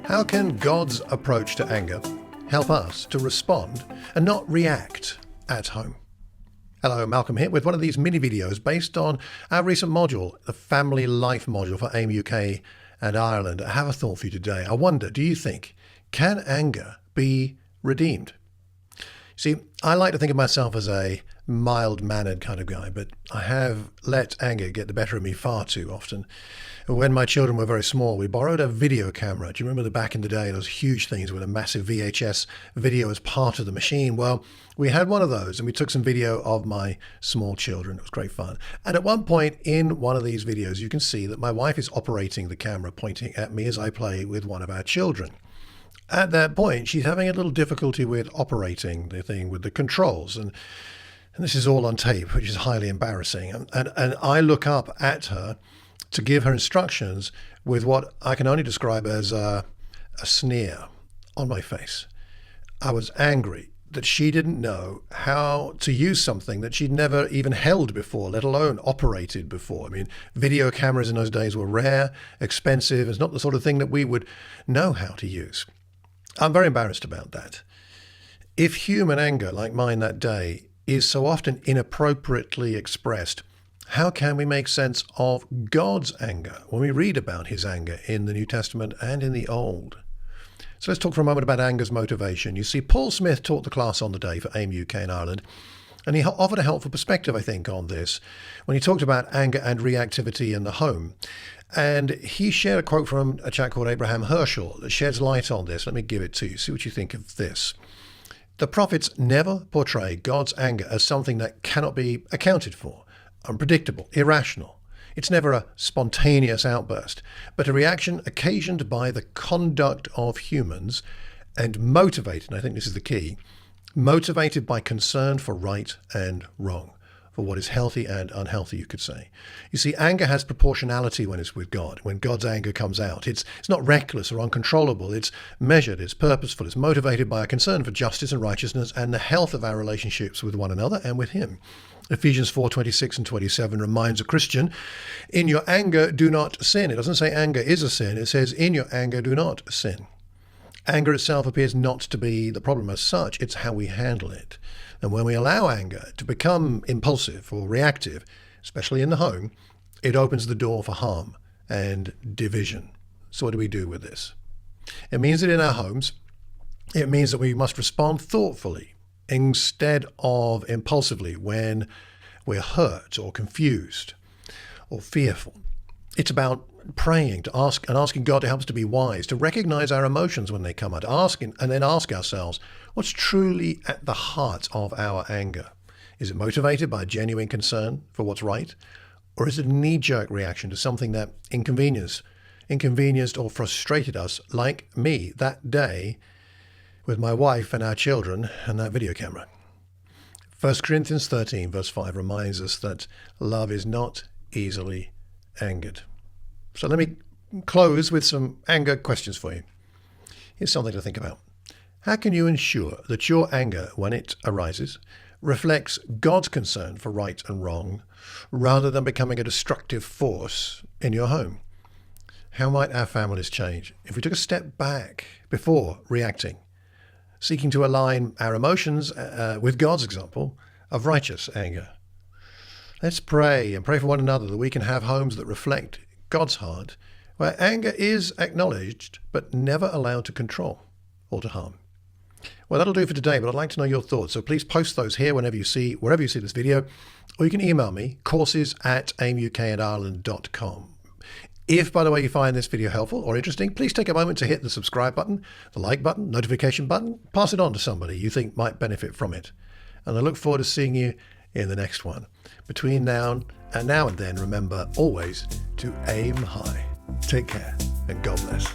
How can God's approach to anger help us to respond and not react at home? Hello, Malcolm here with one of these mini videos based on our recent module, the Family Life module for AIM UK and Ireland. I have a thought for you today. I wonder, do you think, can anger be redeemed? See, I like to think of myself as a mild-mannered kind of guy, but I have let anger get the better of me far too often. When my children were very small, we borrowed a video camera. Do you remember back in the day, those huge things with a massive VHS video as part of the machine? Well, we had one of those and we took some video of my small children. It was great fun. And at one point in one of these videos, you can see that my wife is operating the camera, pointing at me as I play with one of our children. At that point, she's having a little difficulty with operating the thing with the controls. And this is all on tape, which is highly embarrassing. And I look up at her to give her instructions with what I can only describe as a sneer on my face. I was angry that she didn't know how to use something that she'd never even held before, let alone operated before. I mean, video cameras in those days were rare, expensive. It's not the sort of thing that we would know how to use. I'm very embarrassed about that. If human anger, like mine that day, is so often inappropriately expressed, how can we make sense of God's anger when we read about his anger in the New Testament and in the Old? So let's talk for a moment about anger's motivation. You see, Paul Smith taught the class on the day for AIM UK and Ireland, and he offered a helpful perspective, I think, on this when he talked about anger and reactivity in the home. And he shared a quote from a chap called Heschel that sheds light on this. Let me give it to you. See what you think of this. The prophets never portray God's anger as something that cannot be accounted for, unpredictable, irrational. It's never a spontaneous outburst, but a reaction occasioned by the conduct of humans and motivated, and I think this is the key, motivated by concern for right and wrong, for what is healthy and unhealthy, you could say. You see, anger has proportionality when it's with God, when God's anger comes out. It's not reckless or uncontrollable. It's measured, it's purposeful, it's motivated by a concern for justice and righteousness and the health of our relationships with one another and with him. Ephesians 4:26 and 27 reminds a Christian, in your anger, do not sin. It doesn't say anger is a sin. It says, in your anger, do not sin. Anger itself appears not to be the problem as such. It's how we handle it. And when we allow anger to become impulsive or reactive, especially in the home, it opens the door for harm and division. So what do we do with this? It means that in our homes, it means that we must respond thoughtfully instead of impulsively when we're hurt or confused or fearful. It's about praying to asking God to help us to be wise, to recognize our emotions when they come out, and then ask ourselves, what's truly at the heart of our anger? Is it motivated by a genuine concern for what's right? Or is it a knee-jerk reaction to something that inconvenienced or frustrated us, like me that day with my wife and our children and that video camera? 1 Corinthians 13 verse 5 reminds us that love is not easily angered. So let me close with some anger questions for you. Here's something to think about. How can you ensure that your anger, when it arises, reflects God's concern for right and wrong, rather than becoming a destructive force in your home? How might our families change if we took a step back before reacting, seeking to align our emotions with God's example of righteous anger? Let's pray and pray for one another that we can have homes that reflect God's heart, where anger is acknowledged but never allowed to control or to harm. Well, that'll do for today, but I'd like to know your thoughts. So please post those here wherever you see this video, or you can email me, courses@aimukandIreland.com. If, by the way, you find this video helpful or interesting, please take a moment to hit the subscribe button, the like button, notification button, pass it on to somebody you think might benefit from it. And I look forward to seeing you in the next one. Between now and then, remember always to aim high. Take care and God bless.